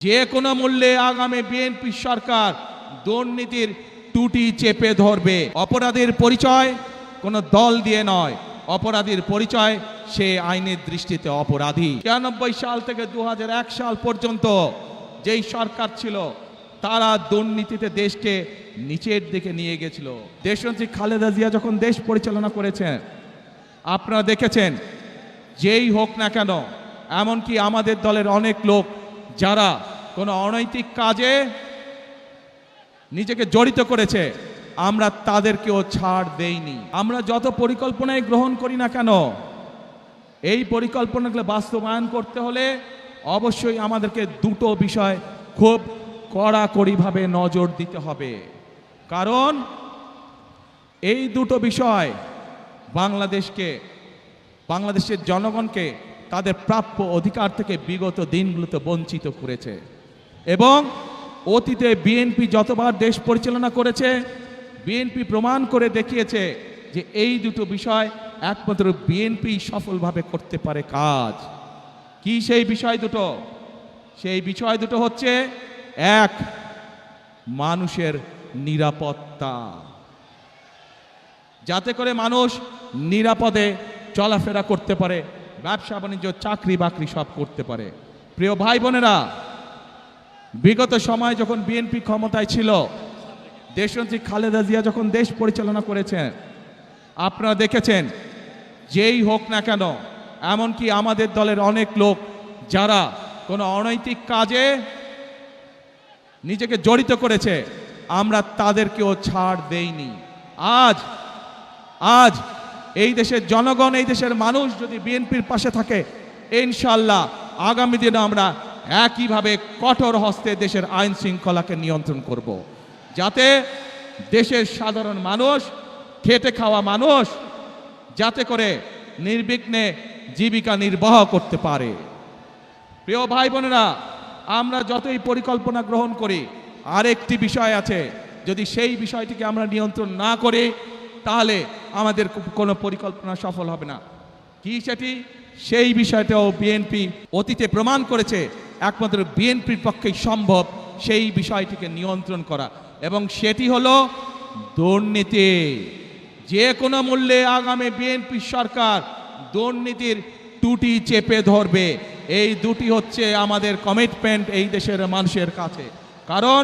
যে কোনো মূল্যে আগামী বিএনপি সরকার দুর্নীতির টুটি চেপে ধরবে। অপরাধের পরিচয় কোনো দল দিয়ে নয়, অপরাধীর পরিচয় সে আইনের দৃষ্টিতে অপরাধী। ৯৬ সাল থেকে ২০০১ সাল পর্যন্ত যেই সরকার ছিল তারা দুর্নীতিতে দেশকে নিচের দিকে নিয়ে গেছিল। দেশনেত্রী খালেদা জিয়া যখন দেশ পরিচালনা করেছেন, আপনারা দেখেছেন যেই হোক না কেন, এমনকি আমাদের দলের অনেক লোক যারা কোনো অনৈতিক কাজে নিজেকে জড়িত করেছে, আমরা তাদেরকেও ছাড় দেইনি। আমরা যত পরিকল্পনাই গ্রহণ করি না কেন, এই পরিকল্পনাগুলো বাস্তবায়ন করতে হলে অবশ্যই আমাদেরকে দুটো বিষয় খুব কড়াকড়িভাবে নজর দিতে হবে। কারণ এই দুটো বিষয় বাংলাদেশের জনগণকে তাদের প্রাপ্য অধিকার থেকে বিগত দিনগুলোতে বঞ্চিত করেছে। এবং অতীতে বিএনপি যতবার দেশ পরিচালনা করেছে, বিএনপি প্রমাণ করে দেখিয়েছে যে এই দুটো বিষয় একমাত্র বিএনপি সফলভাবে করতে পারে কাজ। কি সেই বিষয় দুটো? সেই বিষয় দুটো হচ্ছে, এক, মানুষের নিরাপত্তা, যাতে করে মানুষ নিরাপদে চলাফেরা করতে পারে, ব্যবসা বাণিজ্য, চাকরি বাকরি সব করতে পারে। প্রিয় ভাই বোনেরা, বিগত সময় যখন বিএনপি ক্ষমতায় ছিল, দেশনেত্রী খালেদা জিয়া যখন দেশ পরিচালনা করেছেন, আপনারা দেখেছেন যেই হোক না কেন, এমনকি আমাদের দলের অনেক লোক যারা কোনো অনৈতিক কাজে নিজেকে জড়িত করেছে, আমরা তাদেরকেও ছাড় দেইনি। আজ এই দেশের জনগণ, এই দেশের মানুষ যদি বিএনপির পাশে থাকে, ইনশাআল্লাহ আগামী দিনে আমরা একইভাবে কঠোর হস্তে দেশের আইন শৃঙ্খলাকে নিয়ন্ত্রণ করব, যাতে দেশের সাধারণ মানুষ, খেটে খাওয়া মানুষ যাতে করে নির্বিঘ্নে জীবিকা নির্বাহ করতে পারে। প্রিয় ভাই বোনেরা, আমরা যতই পরিকল্পনা গ্রহণ করি, আরেকটি বিষয় আছে, যদি সেই বিষয়টিকে আমরা নিয়ন্ত্রণ না করি তাহলে আমাদের কোনো পরিকল্পনা সফল হবে না। কি সেটি? সেই বিষয়টাও বিএনপি অতীতে প্রমাণ করেছে একমাত্র বিএনপির পক্ষেই সম্ভব সেই বিষয়টিকে নিয়ন্ত্রণ করা, এবং সেটি হলো দুর্নীতি। যে কোনো মূল্যে আগামী বিএনপি সরকার দুর্নীতির টুটি চেপে ধরবে। এই দুটি হচ্ছে আমাদের কমিটমেন্ট এই দেশের মানুষের কাছে। কারণ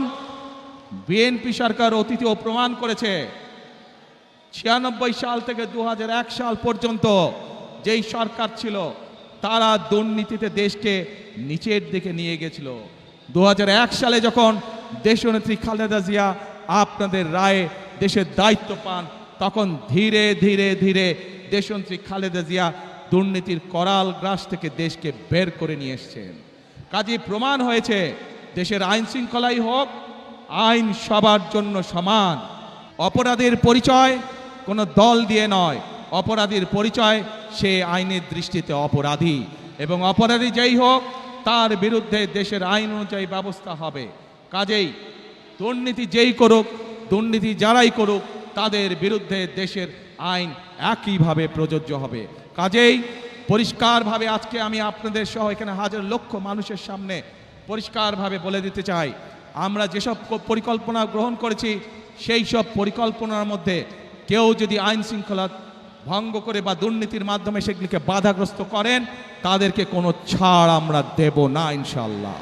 বিএনপি সরকার অতীতেও প্রমাণ করেছে, ৯৬ সাল থেকে ২০০১ সাল পর্যন্ত যেই সরকার ছিল তারা দুর্নীতিতে দেশকে নিচের দিকে নিয়ে গেছিল। ২০০১ সালে যখন দেশনেত্রী খালেদা জিয়া আপনাদের রায়ে দেশের দায়িত্ব পান, তখন ধীরে ধীরে ধীরে দেশনেত্রী খালেদা জিয়া দুর্নীতির করাল গ্রাস থেকে দেশকে বের করে নিয়ে এসছেন। কাজেই প্রমাণ হয়েছে, দেশের আইন শৃঙ্খলাই হোক, আইন সবার জন্য সমান। অপরাধের পরিচয় কোনো দল দিয়ে নয়, অপরাধীর পরিচয় সে আইনের দৃষ্টিতে অপরাধী, এবং অপরাধী যেই হোক তার বিরুদ্ধে দেশের আইন অনুযায়ী ব্যবস্থা হবে। কাজেই দুর্নীতি যেই করুক, দুর্নীতি যারাই করুক, তাদের বিরুদ্ধে দেশের আইন একইভাবে প্রযোজ্য হবে। কাজেই পরিষ্কারভাবে আজকে আমি আপনাদের সহ এখানে হাজার লক্ষ মানুষের সামনে পরিষ্কারভাবে বলে দিতে চাই, আমরা যেসব পরিকল্পনা গ্রহণ করেছি, সেই সব পরিকল্পনার মধ্যে কেউ যদি আইন শৃঙ্খলা ভঙ্গ করে বা দুর্নীতির মাধ্যমে সেগুলিকে বাধাগ্রস্ত করেন, তাদেরকে কোনো ছাড় আমরা দেব না ইনশাআল্লাহ।